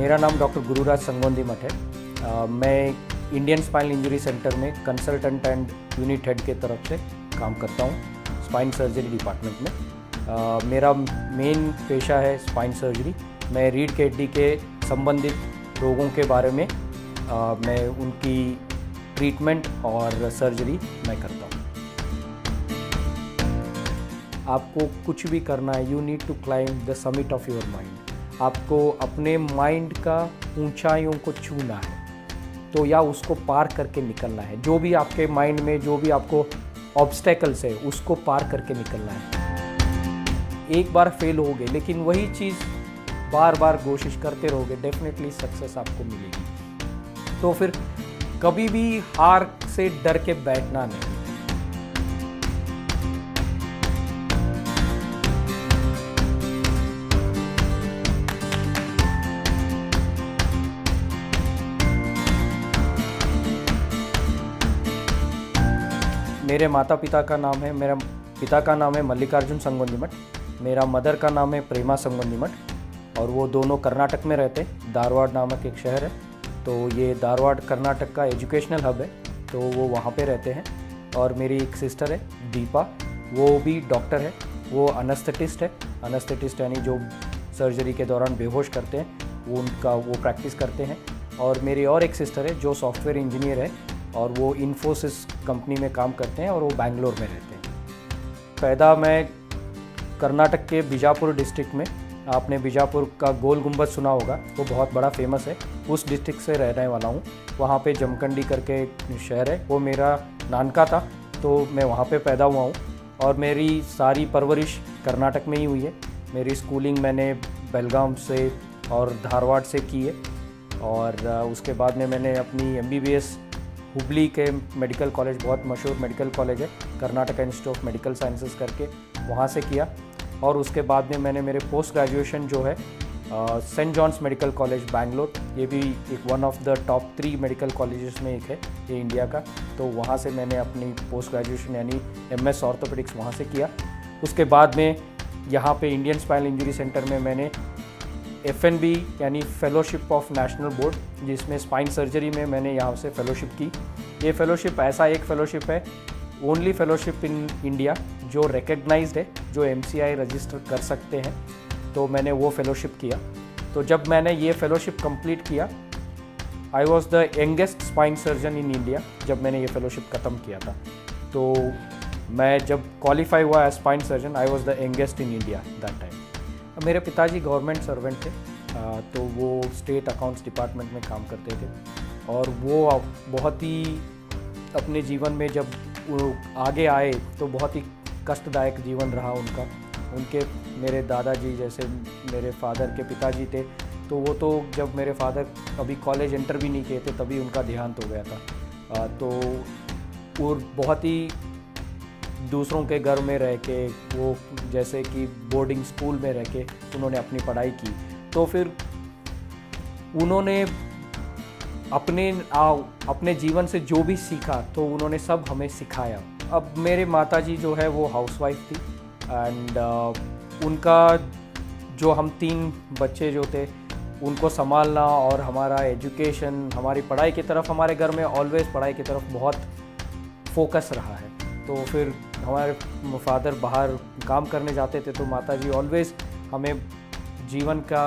मेरा नाम डॉक्टर गुरुराज संगोंदी मठ है। मैं इंडियन स्पाइनल इंजरी सेंटर में कंसल्टेंट एंड यूनिट हेड के तरफ से काम करता हूँ स्पाइन सर्जरी डिपार्टमेंट में। मेरा मेन पेशा है स्पाइन सर्जरी। मैं रीढ़ की हड्डी के संबंधित रोगों के बारे में मैं उनकी ट्रीटमेंट और सर्जरी मैं करता हूँ। आपको कुछ भी करना है, you need to climb the summit of your mind. आपको अपने माइंड का ऊंचाइयों को छूना है तो या उसको पार करके निकलना है। जो भी आपके माइंड में जो भी आपको ऑब्स्टेकल्स है उसको पार करके निकलना है। एक बार फेल होगे लेकिन वही चीज़ बार बार कोशिश करते रहोगे, डेफिनेटली सक्सेस आपको मिलेगी। तो फिर कभी भी हार से डर के बैठना नहीं। मेरे माता पिता का नाम है, मेरा पिता का नाम है मल्लिकार्जुन संगोंदी मठ, मेरा मदर का नाम है प्रेमा संगोंदी मठ और वो दोनों कर्नाटक में रहते हैं। धारवाड़ नामक एक शहर है, तो ये धारवाड़ कर्नाटक का एजुकेशनल हब है, तो वो वहाँ पे रहते हैं। और मेरी एक सिस्टर है दीपा, वो भी डॉक्टर है, वो अनेस्थेटिस्ट है। अनेस्थेटिस्ट यानी जो सर्जरी के दौरान बेहोश करते हैं वो प्रैक्टिस करते हैं। और मेरी और एक सिस्टर है जो सॉफ्टवेयर इंजीनियर है और वो इन्फोसिस कंपनी में काम करते हैं और वो बैंगलोर में रहते हैं। पैदा मैं कर्नाटक के बीजापुर डिस्ट्रिक्ट में, आपने बीजापुर का गोल गुंबद सुना होगा, वो बहुत बड़ा फेमस है, उस डिस्ट्रिक्ट से रहने वाला हूँ। वहाँ पे जमखंडी करके शहर है, वो मेरा नानका था, तो मैं वहाँ पे पैदा हुआ हूँ। और मेरी सारी परवरिश कर्नाटक में ही हुई है। मेरी स्कूलिंग मैंने बेलगाम से और धारवाड़ से की है। और उसके बाद में मैंने अपनी MBBS हुबली के मेडिकल कॉलेज, बहुत मशहूर मेडिकल कॉलेज है, Karnataka institute of medical sciences करके, वहाँ से किया। और उसके बाद में मैंने मेरे पोस्ट ग्रेजुएशन जो है Saint John's medical college Bangalore, ये भी एक one of the top 3 medical colleges में एक है ये इंडिया का, तो वहाँ से मैंने अपनी पोस्ट ग्रेजुएशन यानी MS ऑर्थोपेडिक्स वहाँ से किया। उसके बाद में यहाँ पे इंडियन स्पाइनल इंजरी सेंटर में मैंने FNB यानी फेलोशिप ऑफ नेशनल बोर्ड, जिसमें स्पाइन सर्जरी में मैंने यहाँ से फेलोशिप की। ये फेलोशिप ऐसा एक फेलोशिप है, ओनली फेलोशिप इन इंडिया जो रिकग्नाइज्ड है, जो MCI रजिस्टर कर सकते हैं, तो मैंने वो फेलोशिप किया। तो जब मैंने ये फेलोशिप कंप्लीट किया, आई was the youngest spine surgeon in India जब मैंने ये फेलोशिप ख़त्म किया था। तो मैं जब क्वालिफाई हुआ as spine surgeon, I was the youngest in India that time. मेरे पिताजी गवर्नमेंट सर्वेंट थे, तो वो स्टेट अकाउंट्स डिपार्टमेंट में काम करते थे। और वो बहुत ही अपने जीवन में जब वो आगे आए तो बहुत ही कष्टदायक जीवन रहा उनका। उनके मेरे दादाजी जैसे मेरे फादर के पिताजी थे, तो वो तो जब मेरे फादर अभी कॉलेज एंटर भी नहीं किए थे तभी उनका देहांत हो गया था। तो वो बहुत ही दूसरों के घर में रह के, वो जैसे कि बोर्डिंग स्कूल में रह के उन्होंने अपनी पढ़ाई की। तो फिर उन्होंने अपने जीवन से जो भी सीखा तो उन्होंने सब हमें सिखाया। अब मेरे माताजी जो है वो हाउसवाइफ थी एंड उनका जो हम 3 बच्चे जो थे उनको संभालना और हमारा एजुकेशन, हमारी पढ़ाई की तरफ, हमारे घर में ऑलवेज पढ़ाई की तरफ बहुत फोकस रहा है। तो फिर हमारे फादर बाहर काम करने जाते थे तो माताजी ऑलवेज हमें जीवन का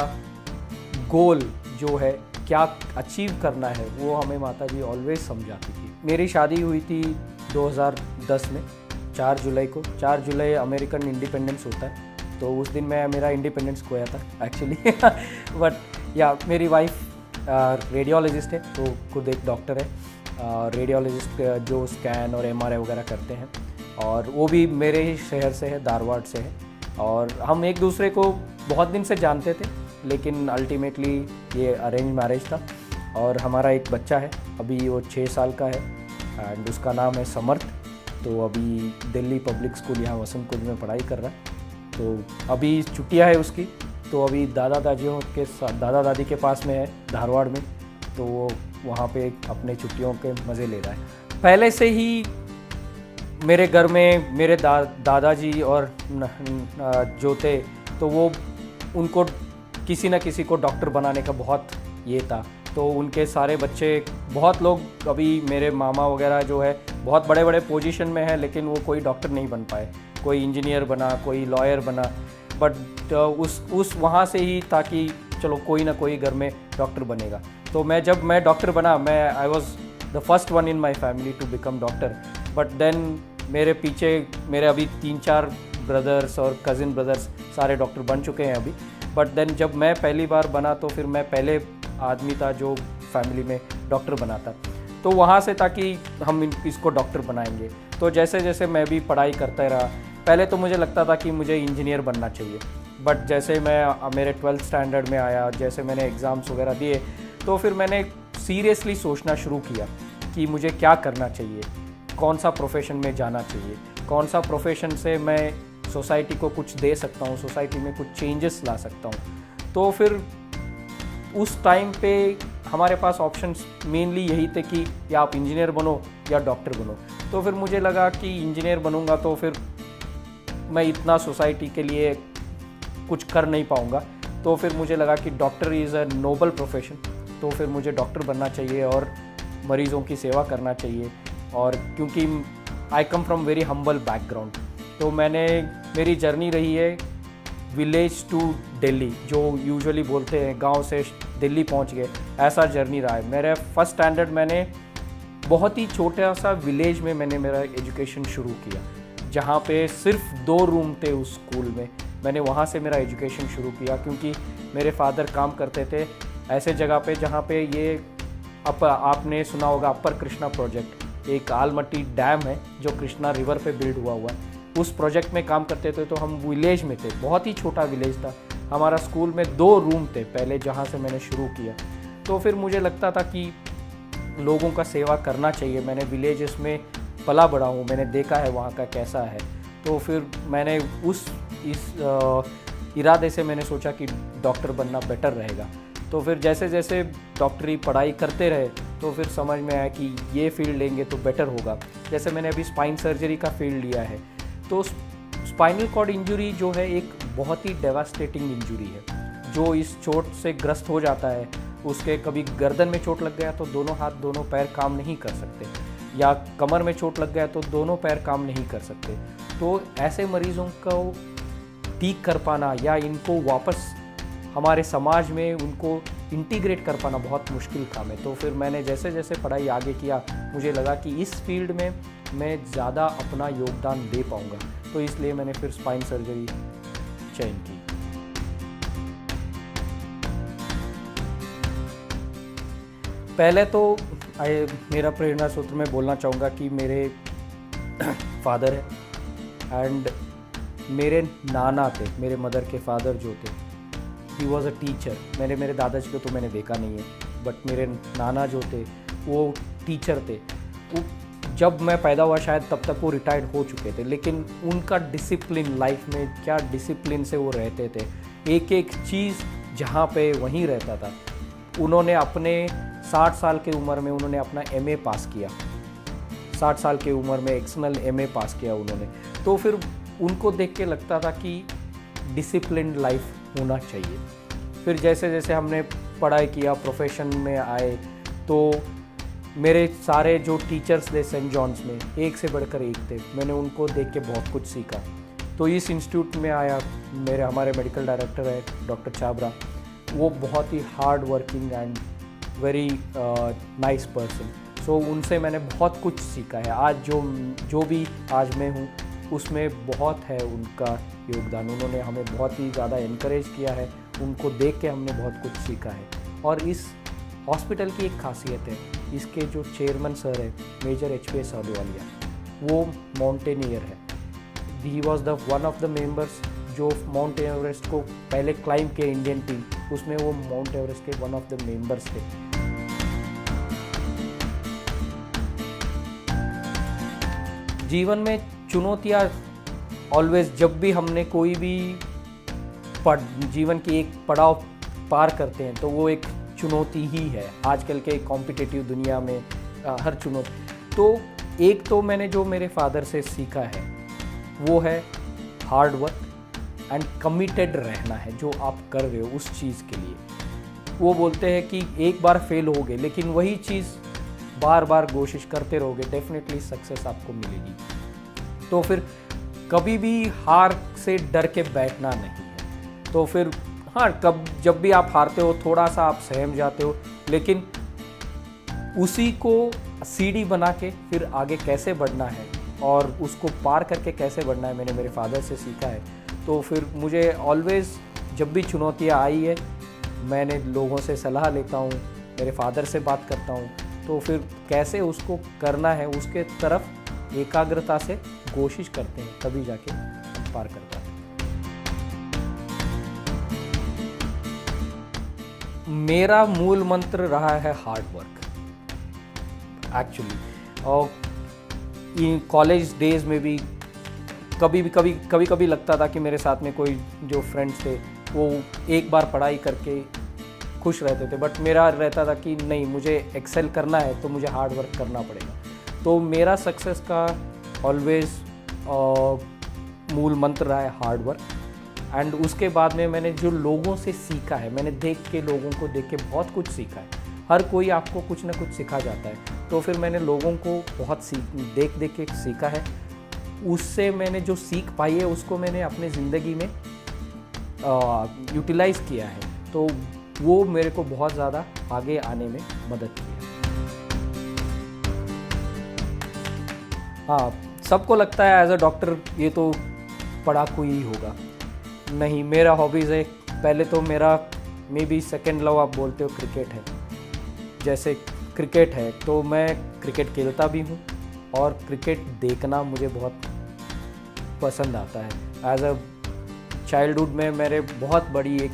गोल जो है क्या अचीव करना है वो हमें माताजी ऑलवेज समझाती थी। मेरी शादी हुई थी 2010 में 4 जुलाई को। 4 जुलाई अमेरिकन इंडिपेंडेंस होता है, तो उस दिन मेरा इंडिपेंडेंस खोया था एक्चुअली बट या मेरी वाइफ रेडियोलॉजिस्ट है, तो खुद एक डॉक्टर है, रेडियोलॉजिस्ट जो स्कैन और MRI वगैरह करते हैं, और वो भी मेरे ही शहर से है, धारवाड़ से है। और हम एक दूसरे को बहुत दिन से जानते थे, लेकिन अल्टीमेटली ये अरेंज मैरिज था। और हमारा एक बच्चा है, अभी वो 6 साल का है एंड उसका नाम है समर्थ। तो अभी दिल्ली पब्लिक स्कूल यहाँ वसंत कुंज में पढ़ाई कर रहा है। तो अभी छुट्टियाँ है उसकी, तो अभी दादा दादी के पास में है धारवाड़ में, तो वो वहाँ पे अपने छुट्टियों के मज़े ले रहा है। पहले से ही मेरे घर में मेरे दादाजी और जो थे, तो वो उनको किसी न किसी को डॉक्टर बनाने का बहुत ये था। तो उनके सारे बच्चे, बहुत लोग अभी मेरे मामा वगैरह जो है बहुत बड़े बड़े पोजीशन में है, लेकिन वो कोई डॉक्टर नहीं बन पाए। कोई इंजीनियर बना, कोई लॉयर बना, बट उस वहाँ से ही था कि चलो कोई ना कोई घर में डॉक्टर बनेगा। तो जब मैं डॉक्टर बना, I was the first one in my family to become doctor. But then मेरे पीछे मेरे अभी 3-4 ब्रदर्स और कज़िन ब्रदर्स सारे डॉक्टर बन चुके हैं अभी। बट देन जब मैं पहली बार बना तो फिर मैं पहले आदमी था जो फैमिली में डॉक्टर बना था। तो वहाँ से था कि हम इसको डॉक्टर बनाएंगे। तो जैसे जैसे मैं भी पढ़ाई करता रहा, पहले तो मुझे लगता था कि मुझे इंजीनियर बनना चाहिए। बट जैसे मैं मेरे 12th स्टैंडर्ड में आया, जैसे मैंने एग्ज़ाम्स वगैरह दिए, तो फिर मैंने सीरियसली सोचना शुरू किया कि मुझे क्या करना चाहिए, कौन सा प्रोफेशन में जाना चाहिए, कौन सा प्रोफेशन से मैं सोसाइटी को कुछ दे सकता हूँ, सोसाइटी में कुछ चेंजेस ला सकता हूँ। तो फिर उस टाइम पे हमारे पास ऑप्शंस मेनली यही थे कि या आप इंजीनियर बनो या डॉक्टर बनो। तो फिर मुझे लगा कि इंजीनियर बनूंगा तो फिर मैं इतना सोसाइटी के लिए कुछ कर नहीं पाऊंगा। तो फिर मुझे लगा कि doctor is a noble profession, तो फिर मुझे डॉक्टर बनना चाहिए और मरीज़ों की सेवा करना चाहिए। और क्योंकि I come from very humble background, तो मेरी जर्नी रही है विलेज टू दिल्ली, जो यूजुअली बोलते हैं गांव से दिल्ली पहुंच गए, ऐसा जर्नी रहा है। मेरे फर्स्ट स्टैंडर्ड मैंने बहुत ही छोटा सा विलेज में मैंने मेरा एजुकेशन शुरू किया, जहाँ पे सिर्फ 2 रूम थे उस स्कूल में। मैंने वहाँ से मेरा एजुकेशन शुरू किया, क्योंकि मेरे फादर काम करते थे ऐसे जगह पे जहाँ पे ये आपने सुना होगा अपर कृष्णा प्रोजेक्ट, एक आलमट्टी डैम है जो कृष्णा रिवर पे बिल्ड हुआ है। उस प्रोजेक्ट में काम करते थे। तो हम विलेज में थे, बहुत ही छोटा विलेज था। हमारा स्कूल में 2 रूम थे पहले, जहाँ से मैंने शुरू किया। तो फिर मुझे लगता था कि लोगों का सेवा करना चाहिए। मैंने विलेजेस में पला बड़ा हूँ, मैंने देखा है वहाँ का कैसा है। तो फिर मैंने इस इरादे से मैंने सोचा कि डॉक्टर बनना बेटर रहेगा। तो फिर जैसे जैसे डॉक्टरी पढ़ाई करते रहे तो फिर समझ में आया कि ये फील्ड लेंगे तो बेटर होगा। जैसे मैंने अभी स्पाइन सर्जरी का फील्ड लिया है, तो स्पाइनल कॉर्ड इंजरी जो है एक बहुत ही डेवास्टेटिंग इंजरी है। जो इस चोट से ग्रस्त हो जाता है, उसके कभी गर्दन में चोट लग गया तो दोनों हाथ दोनों पैर काम नहीं कर सकते, या कमर में चोट लग गया तो दोनों पैर काम नहीं कर सकते। तो ऐसे मरीज़ों को ठीक कर पाना या इनको वापस हमारे समाज में उनको इंटीग्रेट कर पाना बहुत मुश्किल काम है। तो फिर मैंने जैसे जैसे पढ़ाई आगे किया, मुझे लगा कि इस फील्ड में मैं ज़्यादा अपना योगदान दे पाऊँगा। तो इसलिए मैंने फिर स्पाइन सर्जरी चयन की। पहले तो मेरा प्रेरणा सूत्र में बोलना चाहूँगा कि मेरे फादर है एंड मेरे नाना थे, मेरे मदर के फादर जो थे, ही वॉज अ टीचर। मेरे दादाजी को तो मैंने देखा नहीं है, बट मेरे नाना जो थे वो टीचर थे। वो जब मैं पैदा हुआ शायद तब तक वो रिटायर्ड हो चुके थे, लेकिन उनका डिसिप्लिन लाइफ में, क्या डिसिप्लिन से वो रहते थे, एक एक चीज़ जहाँ पे वहीं रहता था। उन्होंने अपने 60 साल की उम्र में उन्होंने अपना MA पास किया, 60 साल की उम्र में एक्सटर्नल MA पास किया उन्होंने। तो फिर उनको देख के लगता था कि डिसिप्लिन लाइफ होना चाहिए। फिर जैसे जैसे हमने पढ़ाई किया, प्रोफेशन में आए, तो मेरे सारे जो टीचर्स थे सेंट जॉन्स में, एक से बढ़कर एक थे। मैंने उनको देख के बहुत कुछ सीखा। तो इस इंस्टीट्यूट में आया, हमारे मेडिकल डायरेक्टर है डॉक्टर छाबरा, वो बहुत ही hard working and very nice person. So उनसे मैंने बहुत कुछ सीखा है। आज जो भी आज मैं हूँ उसमें बहुत है उनका योगदान। उन्होंने हमें बहुत ही ज़्यादा इनकरेज किया है, उनको देख के हमने बहुत कुछ सीखा है। और इस हॉस्पिटल की एक खासियत है, इसके जो चेयरमैन सर है मेजर HP साहूलिया, वो माउंटेनियर है। He was one of the members जो माउंट एवरेस्ट को पहले क्लाइम किए, इंडियन टीम, उसमें वो माउंट एवरेस्ट के वन ऑफ द मेंबर्स थे। जीवन में चुनौतियाँ ऑलवेज, जब भी हमने कोई भी जीवन की एक पड़ाव पार करते हैं तो वो एक चुनौती ही है। आजकल के कॉम्पिटिटिव दुनिया में हर चुनौती। तो एक तो मैंने जो मेरे फादर से सीखा है वो है हार्ड वर्क एंड कमिटेड रहना है। जो आप कर रहे हो उस चीज़ के लिए, वो बोलते हैं कि एक बार फेल हो गए, लेकिन वही चीज़ बार बार कोशिश करते रहोगे, डेफिनेटली सक्सेस आपको मिलेगी। तो फिर कभी भी हार से डर के बैठना नहीं है। तो फिर हाँ, जब भी आप हारते हो थोड़ा सा आप सहम जाते हो, लेकिन उसी को सीढ़ी बना के फिर आगे कैसे बढ़ना है और उसको पार करके कैसे बढ़ना है, मैंने मेरे फादर से सीखा है। तो फिर मुझे ऑलवेज़ जब भी चुनौतियाँ आई है, मैंने लोगों से सलाह लेता हूँ, मेरे फादर से बात करता हूँ, तो फिर कैसे उसको करना है उसके तरफ एकाग्रता से कोशिश करते हैं, तभी जाके पार कर पाते हैं। मेरा मूल मंत्र रहा है हार्ड वर्क एक्चुअली। और कॉलेज डेज में भी कभी लगता था कि मेरे साथ में कोई जो फ्रेंड्स थे वो एक बार पढ़ाई करके खुश रहते थे, बट मेरा रहता था कि नहीं, मुझे एक्सेल करना है तो मुझे हार्ड वर्क करना पड़ेगा। तो मेरा सक्सेस का ऑलवेज मूल मंत्र रहा है हार्ड वर्क। एंड उसके बाद में मैंने जो लोगों से सीखा है, मैंने लोगों को देख के बहुत कुछ सीखा है। हर कोई आपको कुछ ना कुछ सिखा जाता है, तो फिर मैंने लोगों को बहुत देख के सीखा है। उससे मैंने जो सीख पाई है उसको मैंने अपने ज़िंदगी में यूटिलाइज़ किया है, तो वो मेरे को बहुत ज़्यादा आगे आने में मदद की है। हाँ, सबको लगता है एज अ डॉक्टर ये तो पढ़ाकू ही होगा। नहीं, मेरा हॉबीज़ है, पहले तो मेरा मे बी सेकेंड लव आप बोलते हो क्रिकेट है। जैसे क्रिकेट है तो मैं क्रिकेट खेलता भी हूँ और क्रिकेट देखना मुझे बहुत पसंद आता है। एज अ चाइल्डहुड में मेरे बहुत बड़ी एक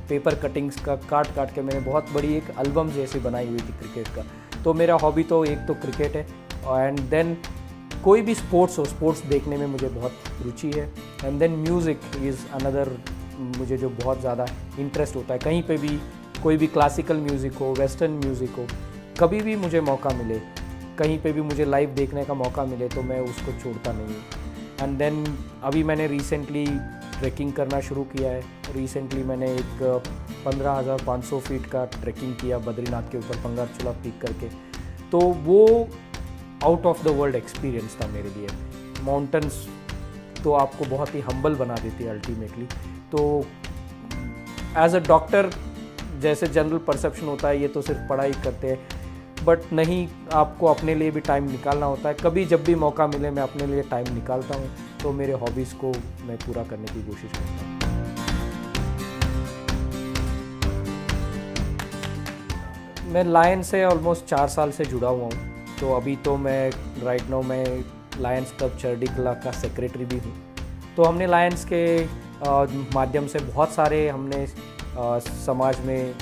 पेपर कटिंग्स का काट के मैंने बहुत बड़ी एक एल्बम जैसी बनाई हुई थी क्रिकेट का। तो मेरा हॉबी तो एक तो क्रिकेट है, एंड देन कोई भी स्पोर्ट्स हो, स्पोर्ट्स देखने में मुझे बहुत रुचि है। And then music is another, मुझे जो बहुत ज़्यादा इंटरेस्ट होता है, कहीं पे भी कोई भी क्लासिकल म्यूज़िक हो, वेस्टर्न म्यूज़िक हो, कभी भी मुझे मौका मिले, कहीं पे भी मुझे लाइव देखने का मौका मिले तो मैं उसको छोड़ता नहीं हूँ। एंड देन अभी मैंने रिसेंटली ट्रैकिंग करना शुरू किया है। रिसेंटली मैंने एक 15,500 फीट का ट्रैकिंग किया बद्रीनाथ के ऊपर पंगारचूला पीक करके। तो वो out of the world experience था मेरे लिए। माउंटेन्स तो आपको बहुत ही हम्बल बना देती है अल्टीमेटली। तो एज अ डॉक्टर जैसे जनरल परसेप्शन होता है ये तो सिर्फ पढ़ाई करते हैं, बट नहीं, आपको अपने लिए भी टाइम निकालना होता है। कभी जब भी मौका मिले मैं अपने लिए टाइम निकालता हूँ, तो मेरे हॉबीज़ को मैं पूरा करने की कोशिश करता हूँ। मैं लायन से ऑलमोस्ट 4 साल से जुड़ा हुआ हूँ। तो अभी तो मैं राइट नाउ मैं लायंस क्लब चरडीकला का सेक्रेटरी भी हूँ। तो हमने लायंस के माध्यम से बहुत सारे हमने समाज में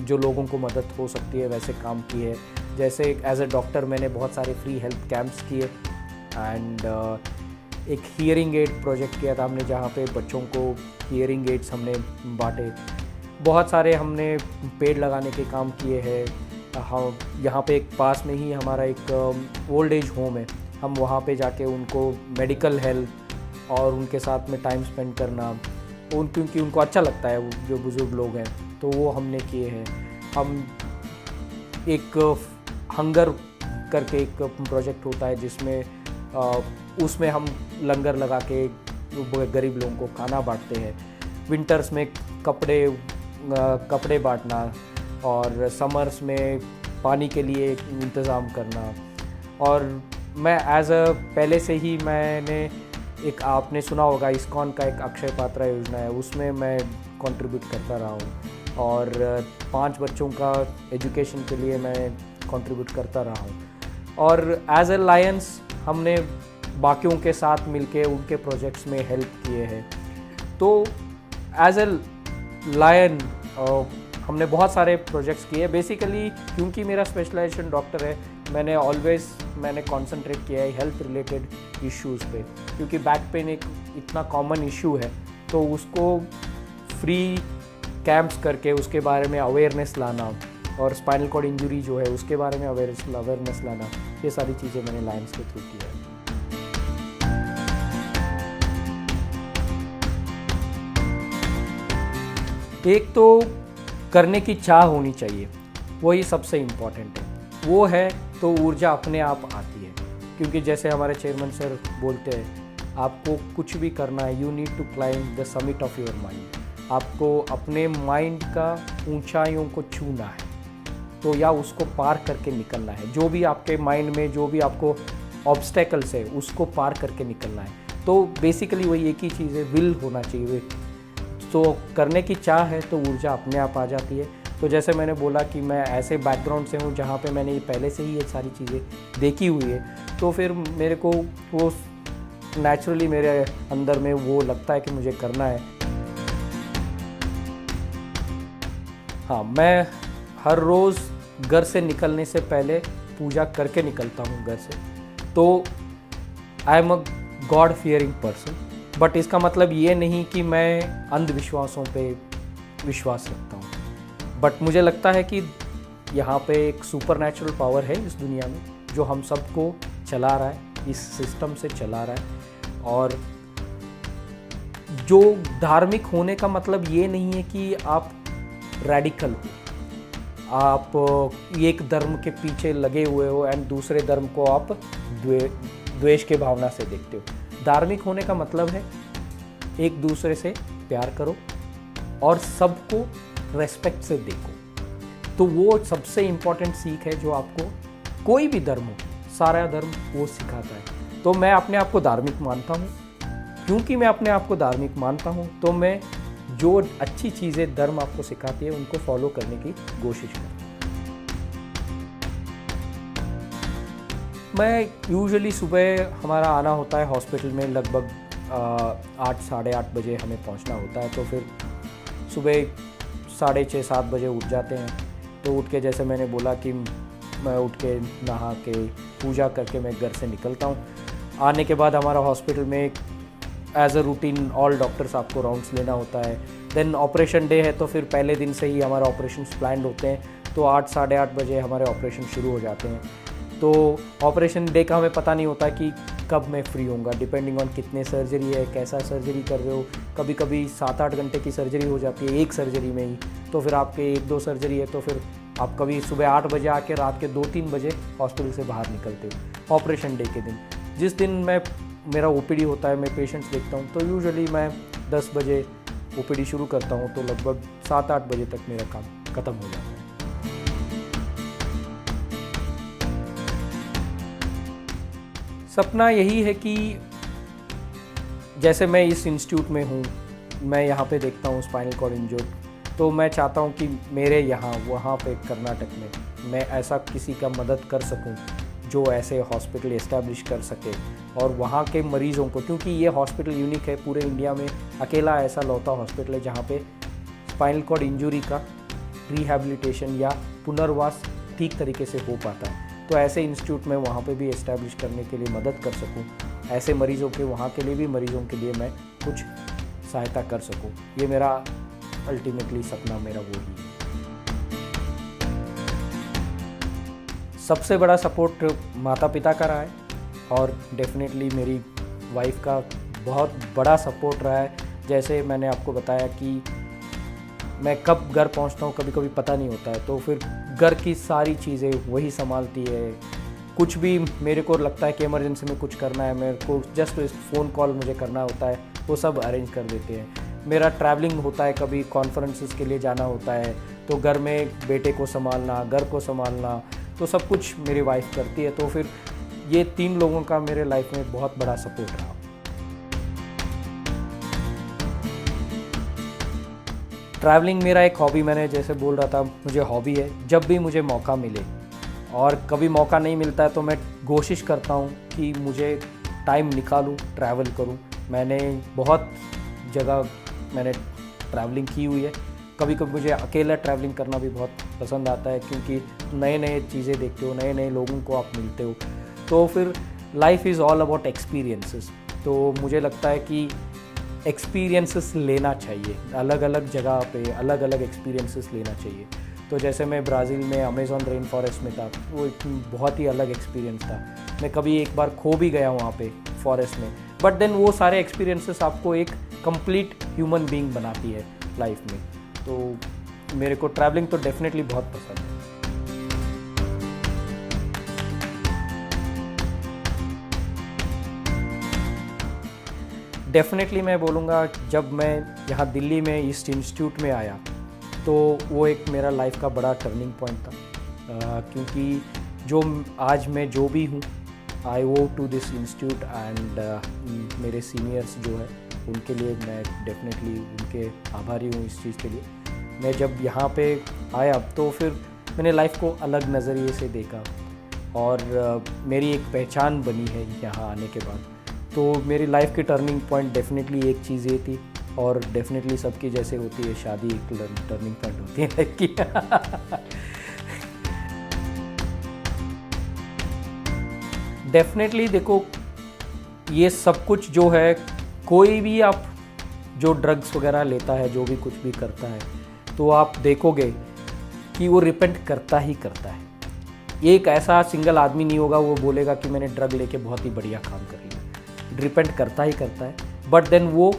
जो लोगों को मदद हो सकती है वैसे काम किए। जैसे एज अ डॉक्टर मैंने बहुत सारे फ्री हेल्थ कैंप्स किए, एंड एक हियरिंग एड प्रोजेक्ट किया था हमने, जहाँ पे बच्चों को हियरिंग एड्स हमने बांटे। बहुत सारे हमने पेड़ लगाने के काम किए हैं। हाँ, यहाँ पे एक पास में ही हमारा एक ओल्ड एज होम है, हम वहाँ पे जाके उनको मेडिकल हेल्प और उनके साथ में टाइम स्पेंड करना, क्योंकि उनको अच्छा लगता है, जो बुज़ुर्ग लोग हैं, तो वो हमने किए हैं। हम एक हंगर करके एक प्रोजेक्ट होता है जिसमें उसमें हम लंगर लगा के गरीब लोगों को खाना बांटते हैं। विंटर्स में कपड़े बांटना और समर्स में पानी के लिए इंतज़ाम करना। और मैं पहले से ही मैंने एक, आपने सुना होगा इस्कॉन का एक अक्षय पात्रा योजना है, उसमें मैं कंट्रीब्यूट करता रहा हूँ। और 5 बच्चों का एजुकेशन के लिए मैं कंट्रीब्यूट करता रहा हूँ। और एज ए लायंस हमने बाकियों के साथ मिलके उनके प्रोजेक्ट्स में हेल्प किए हैं। तो एज ए लायन हमने बहुत सारे प्रोजेक्ट्स किए। बेसिकली क्योंकि मेरा स्पेशलाइजेशन डॉक्टर है, मैंने कंसंट्रेट किया है हेल्थ रिलेटेड इश्यूज़ पे, क्योंकि बैक पेन एक इतना कॉमन इशू है। तो उसको फ्री कैंप्स करके उसके बारे में अवेयरनेस लाना, और स्पाइनल कॉर्ड इंजरी जो है उसके बारे में अवेयरनेस लाना, ये सारी चीज़ें मैंने लायंस के थ्रू किया है। एक तो करने की चाह होनी चाहिए, वही सबसे इम्पॉर्टेंट है। वो है तो ऊर्जा अपने आप आती है, क्योंकि जैसे हमारे चेयरमैन सर बोलते हैं, आपको कुछ भी करना है, you need to climb the summit of your mind. आपको अपने माइंड का ऊंचाइयों को छूना है, तो या उसको पार करके निकलना है। जो भी आपके माइंड में जो भी आपको ऑब्स्टेकल्स है उसको पार करके निकलना है। तो बेसिकली वही एक ही चीज़ है, विल होना चाहिए। तो करने की चाह है तो ऊर्जा अपने आप आ जाती है। तो जैसे मैंने बोला कि मैं ऐसे बैकग्राउंड से हूँ जहाँ पे मैंने पहले से ही ये सारी चीज़ें देखी हुई है, तो फिर मेरे को वो नेचुरली मेरे अंदर में वो लगता है कि मुझे करना है। हाँ, मैं हर रोज़ घर से निकलने से पहले पूजा करके निकलता हूँ घर से। तो I am a God fearing person, but इसका मतलब ये नहीं कि मैं अंधविश्वासों पे विश्वास रखता हूँ। बट मुझे लगता है कि यहाँ पे एक सुपर नेचुरल पावर है इस दुनिया में, जो हम सबको चला रहा है, इस सिस्टम से चला रहा है। और जो धार्मिक होने का मतलब ये नहीं है कि आप रेडिकल हो, आप एक धर्म के पीछे लगे हुए हो एंड दूसरे धर्म को आप द्वेष के भावना से देखते हो। धार्मिक होने का मतलब है एक दूसरे से प्यार करो और सबको रेस्पेक्ट से देखो। तो वो सबसे इम्पोर्टेंट सीख है जो आपको कोई भी धर्म हो, सारा धर्म वो सिखाता है। तो मैं अपने आप को धार्मिक मानता हूँ। क्योंकि मैं अपने आप को धार्मिक मानता हूँ तो मैं जो अच्छी चीज़ें धर्म आपको सिखाती है उनको फॉलो करने की कोशिश करता हूँ। मैं यूजुअली सुबह हमारा आना होता है हॉस्पिटल में, लगभग 8 साढ़े 8 बजे हमें पहुंचना होता है। तो फिर सुबह 6:30 7 बजे उठ जाते हैं। तो उठ के जैसे मैंने बोला कि मैं उठ के नहा के पूजा करके मैं घर से निकलता हूँ। आने के बाद हमारा हॉस्पिटल में as a routine all doctors आपको राउंड्स लेना होता है। देन ऑपरेशन डे है तो फिर पहले दिन से ही हमारे ऑपरेशंस प्लान्ड होते हैं। तो 8 साढ़े 8 बजे हमारे ऑपरेशन शुरू हो जाते हैं। तो ऑपरेशन डे का हमें पता नहीं होता कि कब मैं फ्री होऊंगा, डिपेंडिंग ऑन कितने सर्जरी है, कैसा सर्जरी कर रहे हो। कभी कभी 7-8 घंटे की सर्जरी हो जाती है एक सर्जरी में ही। तो फिर आपके 1-2 सर्जरी है तो फिर आप कभी सुबह 8 बजे आके रात के 2-3 बजे हॉस्पिटल से बाहर निकलते हो ऑपरेशन डे के दिन। जिस दिन मेरा ओपीडी होता है, मैं पेशेंट्स देखता हूँ, तो यूजुअली मैं 10 बजे ओपीडी शुरू करता हूँ। तो लगभग 7-8 बजे तक मेरा काम ख़त्म हो जाता है। सपना यही है कि जैसे मैं इस इंस्टीट्यूट में हूँ, मैं यहाँ पे देखता हूँ स्पाइनल कॉर्ड इंजर्ड, तो मैं चाहता हूँ कि मेरे यहाँ वहाँ पे कर्नाटक में मैं ऐसा किसी का मदद कर सकूँ जो ऐसे हॉस्पिटल इस्टेब्लिश कर सके और वहाँ के मरीज़ों को, क्योंकि ये हॉस्पिटल यूनिक है, पूरे इंडिया में अकेला ऐसा लौता हॉस्पिटल है जहाँ पे स्पाइनल कॉर्ड इंजरी का रिहैबिलिटेशन या पुनर्वास ठीक तरीके से हो पाता है। तो ऐसे इंस्टीट्यूट में वहाँ पे भी इस्टेब्लिश करने के लिए मदद कर सकूँ, ऐसे मरीज़ों के, वहाँ के लिए भी मरीज़ों के लिए मैं कुछ सहायता कर सकूँ। ये मेरा अल्टीमेटली सपना मेरा वो ही है। सबसे बड़ा सपोर्ट माता पिता का रहा है और डेफिनेटली मेरी वाइफ का बहुत बड़ा सपोर्ट रहा है। जैसे मैंने आपको बताया कि मैं कब घर पहुंचता हूं कभी कभी पता नहीं होता है, तो फिर घर की सारी चीज़ें वही संभालती है। कुछ भी मेरे को लगता है कि इमरजेंसी में कुछ करना है, मेरे को जस्ट फ़ोन कॉल मुझे करना होता है, वो सब अरेंज कर देते हैं। मेरा ट्रैवलिंग होता है, कभी कॉन्फ्रेंसेस के लिए जाना होता है, तो घर में बेटे को संभालना, घर को संभालना, तो सब कुछ मेरी वाइफ करती है। तो फिर ये 3 लोगों का मेरे लाइफ में बहुत बड़ा सपोर्ट रहा। ट्रैवलिंग मेरा एक हॉबी, मैंने जैसे बोल रहा था, मुझे हॉबी है। जब भी मुझे मौका मिले, और कभी मौका नहीं मिलता है तो मैं कोशिश करता हूँ कि मुझे टाइम निकालूँ, ट्रैवल करूँ। मैंने बहुत जगह मैंने ट्रैवलिंग की हुई है। कभी कभी मुझे अकेला ट्रैवलिंग करना भी बहुत पसंद आता है, क्योंकि नए नए चीज़ें देखते हो, नए नए लोगों को आप मिलते हो। तो फिर life is all about experiences. तो मुझे लगता है कि एक्सपीरियंसेस लेना चाहिए, अलग अलग जगह पे अलग अलग एक्सपीरियंसेस लेना चाहिए। तो जैसे मैं ब्राज़ील में अमेज़न रेन फॉरेस्ट में था, वो एक बहुत ही अलग एक्सपीरियंस था। मैं कभी एक बार खो भी गया वहाँ पे फॉरेस्ट में, बट देन वो सारे एक्सपीरियंसेस आपको एक कंप्लीट ह्यूमन बीइंग बनाती है लाइफ में। तो मेरे को ट्रैवलिंग तो डेफिनेटली बहुत पसंद है। डेफिनेटली मैं बोलूँगा जब मैं यहाँ दिल्ली में ईस्ट इंस्टीट्यूट में आया तो वो एक मेरा लाइफ का बड़ा टर्निंग पॉइंट था, क्योंकि जो आज मैं जो भी हूँ आई वो टू दिस इंस्टीट्यूट एंड मेरे सीनियर्स जो है उनके लिए मैं डेफिनेटली उनके आभारी हूँ इस चीज़ के लिए। मैं जब यहाँ पे आया तो फिर मैंने लाइफ को अलग नज़रिए से देखा और मेरी एक पहचान बनी है यहाँ आने के बाद। तो मेरी लाइफ की टर्निंग पॉइंट डेफिनेटली एक चीज़ ये थी, और डेफिनेटली सबकी जैसे होती है शादी एक टर्निंग पॉइंट होती है लाइफ की। डेफिनेटली देखो, ये सब कुछ जो है, कोई भी आप जो ड्रग्स वगैरह लेता है, जो भी कुछ भी करता है, तो आप देखोगे कि वो रिपेंट करता ही करता है। एक ऐसा सिंगल आदमी नहीं होगा वो बोलेगा कि मैंने ड्रग लेके बहुत ही बढ़िया काम कर लिया। रिपेंट करता ही करता है, बट देन वो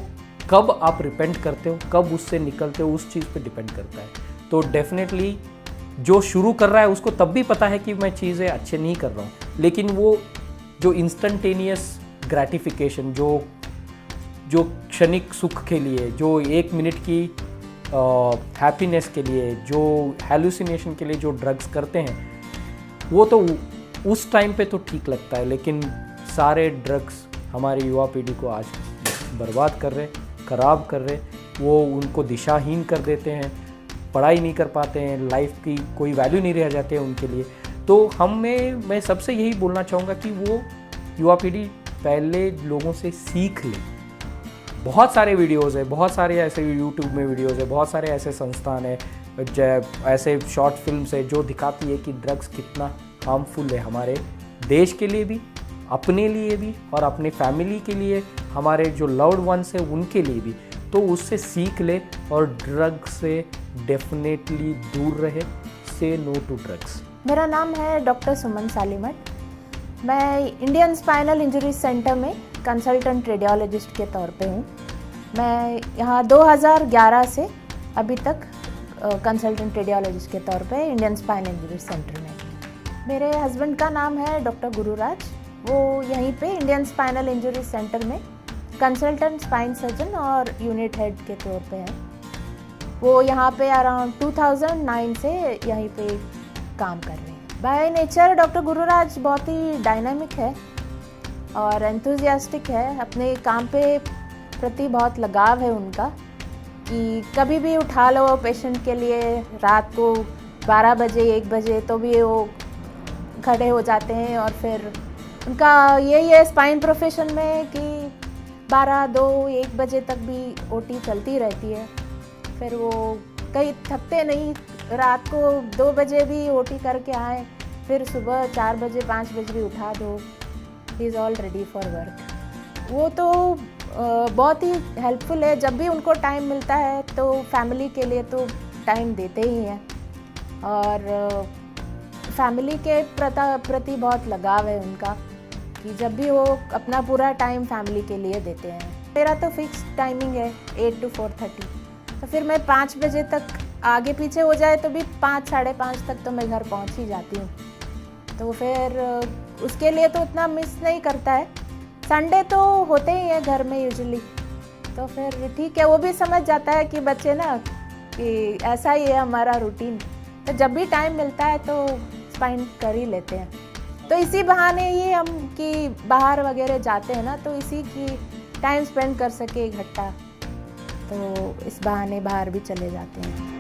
कब आप रिपेंट करते हो, कब उससे निकलते हो, उस चीज़ पे डिपेंड करता है। तो डेफिनेटली जो शुरू कर रहा है उसको तब भी पता है कि मैं चीज़ें अच्छे नहीं कर रहा हूँ, लेकिन वो जो इंस्टेंटेनियस ग्रैटिफिकेशन, जो क्षणिक सुख के लिए, जो एक मिनट की हैप्पीनेस के लिए, जो हेलुसिनेशन के लिए जो ड्रग्स करते हैं, वो तो उस टाइम पे तो ठीक लगता है, लेकिन सारे ड्रग्स हमारी युवा पीढ़ी को आज बर्बाद कर रहे, ख़राब कर रहे, वो उनको दिशाहीन कर देते हैं, पढ़ाई नहीं कर पाते हैं, लाइफ की कोई वैल्यू नहीं रह जाती है उनके लिए। तो मैं सबसे यही बोलना चाहूँगा कि वो युवा पीढ़ी पहले लोगों से सीख ले। बहुत सारे वीडियोज़ है, बहुत सारे ऐसे यूट्यूब में वीडियोज़ है, बहुत सारे ऐसे संस्थान है, ऐसे शॉर्ट फिल्म्स है जो दिखाती है कि ड्रग्स कितना हार्मफुल है हमारे देश के लिए भी, अपने लिए भी, और अपने फैमिली के लिए, हमारे जो लव्ड वंस है उनके लिए भी। तो उससे सीख ले और ड्रग से डेफिनेटली दूर रहे। से नो टू ड्रग्स। मेरा नाम है डॉक्टर सुमन सालीमठ। मैं इंडियन स्पाइनल इंजरी सेंटर में कंसल्टेंट रेडियोलॉजिस्ट के तौर पे हूँ। मैं यहाँ 2011 से अभी तक कंसल्टेंट रेडियोलॉजिस्ट के तौर पे इंडियन स्पाइनल इंजरी सेंटर में। मेरे हस्बैंड का नाम है डॉक्टर गुरुराज। वो यहीं पे इंडियन स्पाइनल इंजरी सेंटर में कंसल्टेंट स्पाइन सर्जन और यूनिट हेड के तौर पे है। वो यहाँ पे अराउंड 2009 से यहीं पे काम कर रहे हैं। बाय नेचर डॉक्टर गुरुराज बहुत ही डायनामिक है और एंथुजियास्टिक है। अपने काम पे प्रति बहुत लगाव है उनका, कि कभी भी उठा लो पेशेंट के लिए, रात को 12 बजे 1 बजे तो भी वो खड़े हो जाते हैं। और फिर उनका यही है स्पाइन प्रोफेशन में कि 12, 2, 1 बजे तक भी ओटी चलती रहती है। फिर वो कहीं थकते नहीं, रात को 2 बजे भी ओटी करके आए, फिर सुबह 4 बजे 5 बजे भी उठा दो, he is all ready for work. वो तो बहुत ही हेल्पफुल है। जब भी उनको टाइम मिलता है तो फैमिली के लिए तो टाइम देते ही हैं, और फैमिली के प्रति बहुत लगाव है उनका, कि जब भी वो अपना पूरा टाइम फैमिली के लिए देते हैं। मेरा तो फिक्स टाइमिंग है 8 to 4:30, तो फिर मैं 5 बजे तक आगे पीछे हो जाए तो भी 5, 5:30 तक तो मैं घर पहुंच ही जाती हूँ। तो फिर उसके लिए तो उतना मिस नहीं करता है। संडे तो होते ही है घर में यूजुअली, तो फिर ठीक है, वो भी समझ जाता है कि बच्चे ना कि ऐसा ही है हमारा रूटीन। तो जब भी टाइम मिलता है तो स्पाइन कर ही लेते हैं। तो इसी बहाने ये हम कि बाहर वगैरह जाते हैं ना, तो इसी की टाइम स्पेंड कर सके इकट्ठा, तो इस बहाने बाहर भी चले जाते हैं।